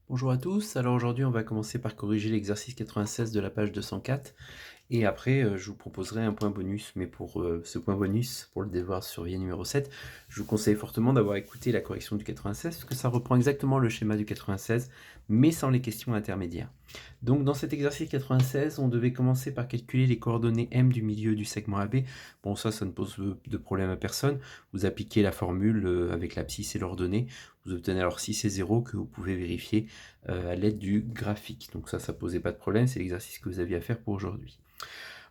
Bonjour à tous, alors aujourd'hui on va commencer par corriger l'exercice 96 de la page 204 et après je vous proposerai un point bonus, mais pour ce point bonus, pour le devoir surveiller numéro 7, je vous conseille fortement d'avoir écouté la correction du 96 parce que ça reprend exactement le schéma du 96 mais sans les questions intermédiaires. Donc dans cet exercice 96, on devait commencer par calculer les coordonnées M du milieu du segment AB. Bon, ça ne pose de problème à personne. Vous appliquez la formule avec l'abscisse et l'ordonnée. Vous obtenez alors 6 et 0 que vous pouvez vérifier à l'aide du graphique. Donc ça posait pas de problème, c'est l'exercice que vous aviez à faire pour aujourd'hui.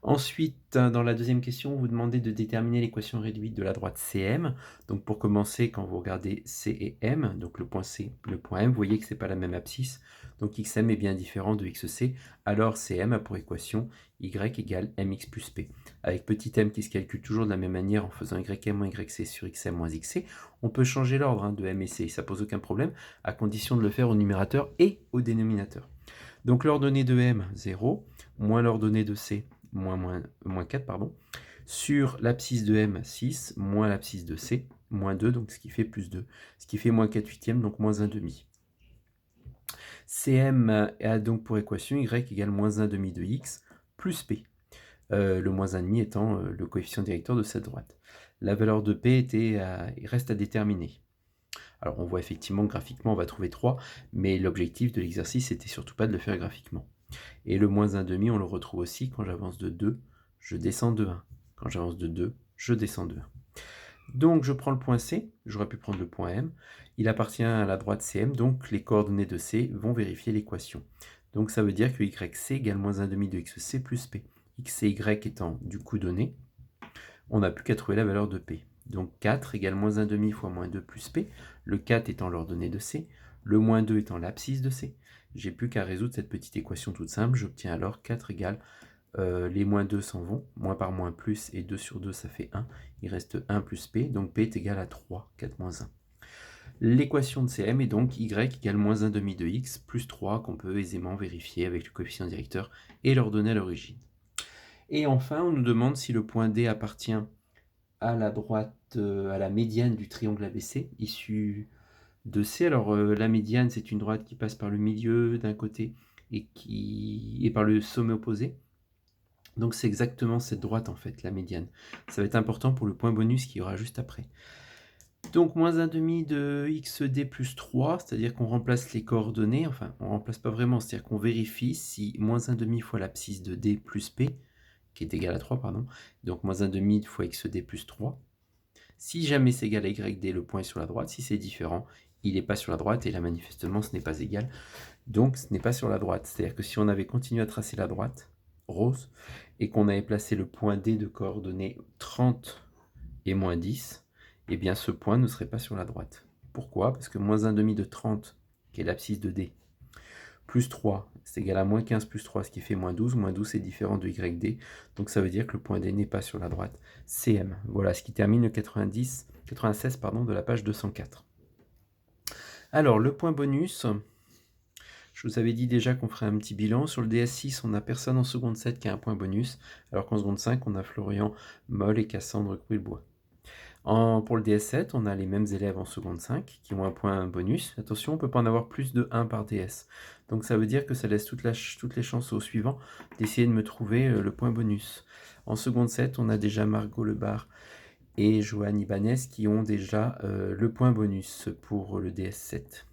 Ensuite, dans la deuxième question, vous demandez de déterminer l'équation réduite de la droite CM. Donc pour commencer, quand vous regardez C et M, donc le point C, le point M, vous voyez que ce n'est pas la même abscisse. Donc XM est bien différent de XC. Alors CM a pour équation Y égale MX plus P. Avec petit m qui se calcule toujours de la même manière en faisant YM moins YC sur XM moins XC, on peut changer l'ordre de M et C. Ça pose aucun problème, à condition de le faire au numérateur et au dénominateur. Donc l'ordonnée de M, 0, moins l'ordonnée de C, moins 4, pardon, sur l'abscisse de M, 6, moins l'abscisse de C, moins 2, donc ce qui fait plus 2, ce qui fait moins 4 huitièmes, donc moins 1 demi. Cm a donc pour équation Y égale moins 1 demi de X plus P, le moins 1 demi étant le coefficient directeur de cette droite. La valeur de P reste à déterminer. Alors on voit effectivement que graphiquement on va trouver 3, mais l'objectif de l'exercice n'était surtout pas de le faire graphiquement. Et le moins 1 demi, on le retrouve aussi quand j'avance de 2, je descends de 1. Quand j'avance de 2, je descends de 1. Donc je prends le point C, j'aurais pu prendre le point M, il appartient à la droite CM, donc les coordonnées de C vont vérifier l'équation. Donc ça veut dire que YC égale moins 1 demi de XC plus P. X et Y étant du coup donné, on n'a plus qu'à trouver la valeur de P. Donc 4 égale moins 1 demi fois moins 2 plus P, le 4 étant l'ordonnée de C, le moins 2 étant l'abscisse de C. J'ai plus qu'à résoudre cette petite équation toute simple, j'obtiens alors 4 égale, les moins 2 s'en vont, moins par moins plus, et 2 sur 2 ça fait 1, il reste 1 plus P, donc P est égal à 3, 4 moins 1. L'équation de CM est donc Y égale moins 1 demi de X plus 3 qu'on peut aisément vérifier avec le coefficient directeur et l'ordonnée à l'origine. Et enfin, on nous demande si le point D appartient à la droite, à la médiane du triangle ABC, issu de C. Alors la médiane, c'est une droite qui passe par le milieu d'un côté et par le sommet opposé. Donc c'est exactement cette droite en fait, la médiane. Ça va être important pour le point bonus qu'il y aura juste après. Donc moins 1 demi de XD plus 3, c'est-à-dire qu'on remplace les coordonnées, enfin on remplace pas vraiment, c'est-à-dire qu'on vérifie si moins 1 demi fois l'abscisse de D plus P, qui est égal à 3, pardon, donc moins 1 demi fois XD plus 3. Si jamais c'est égal à YD, le point est sur la droite. Si c'est différent, il n'est pas sur la droite, et là manifestement ce n'est pas égal. Donc ce n'est pas sur la droite. C'est-à-dire que si on avait continué à tracer la droite, rose, et qu'on avait placé le point D de coordonnées 30 et moins 10, eh bien ce point ne serait pas sur la droite. Pourquoi? Parce que moins 1 demi de 30, qui est l'abscisse de D, plus 3, c'est égal à moins 15 plus 3, ce qui fait moins 12. Moins 12 est différent de YD, donc ça veut dire que le point D n'est pas sur la droite. CM, voilà ce qui termine le 96 de la page 204. Alors, le point bonus, je vous avais dit déjà qu'on ferait un petit bilan. Sur le DS6, on n'a personne en seconde 7 qui a un point bonus, alors qu'en seconde 5, on a Florian Moll et Cassandre Couilbois. Pour le DS7, on a les mêmes élèves en seconde 5 qui ont un point bonus. Attention, on ne peut pas en avoir plus de 1 par DS. Donc ça veut dire que ça laisse toutes les chances au suivant d'essayer de me trouver le point bonus. En seconde 7, on a déjà Margot Lebar et Joanne Ibanez qui ont déjà le point bonus pour le DS7.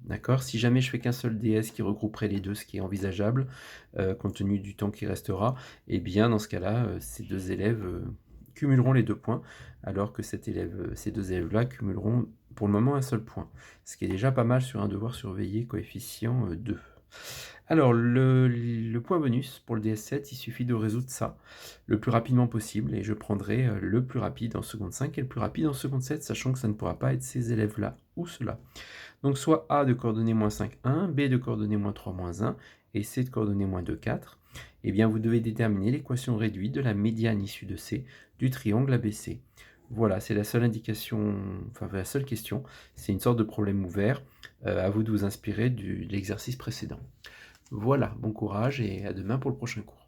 D'accord? Si jamais je fais qu'un seul DS qui regrouperait les deux, ce qui est envisageable, compte tenu du temps qui restera, eh bien dans ce cas-là, ces deux élèves cumuleront les 2 points, alors que ces deux élèves-là cumuleront pour le moment un seul point, ce qui est déjà pas mal sur un devoir surveillé coefficient 2. Alors, le point bonus pour le DS7, il suffit de résoudre ça le plus rapidement possible, et je prendrai le plus rapide en seconde 5 et le plus rapide en seconde 7, sachant que ça ne pourra pas être ces élèves-là ou ceux-là. Donc soit A de coordonnées moins 5, 1, B de coordonnées moins 3, moins 1, et C de coordonnées moins 2, 4. Eh bien, vous devez déterminer l'équation réduite de la médiane issue de C du triangle ABC. Voilà, c'est la seule indication, enfin la seule question. C'est une sorte de problème ouvert. À vous de vous inspirer de l'exercice précédent. Voilà, bon courage et à demain pour le prochain cours.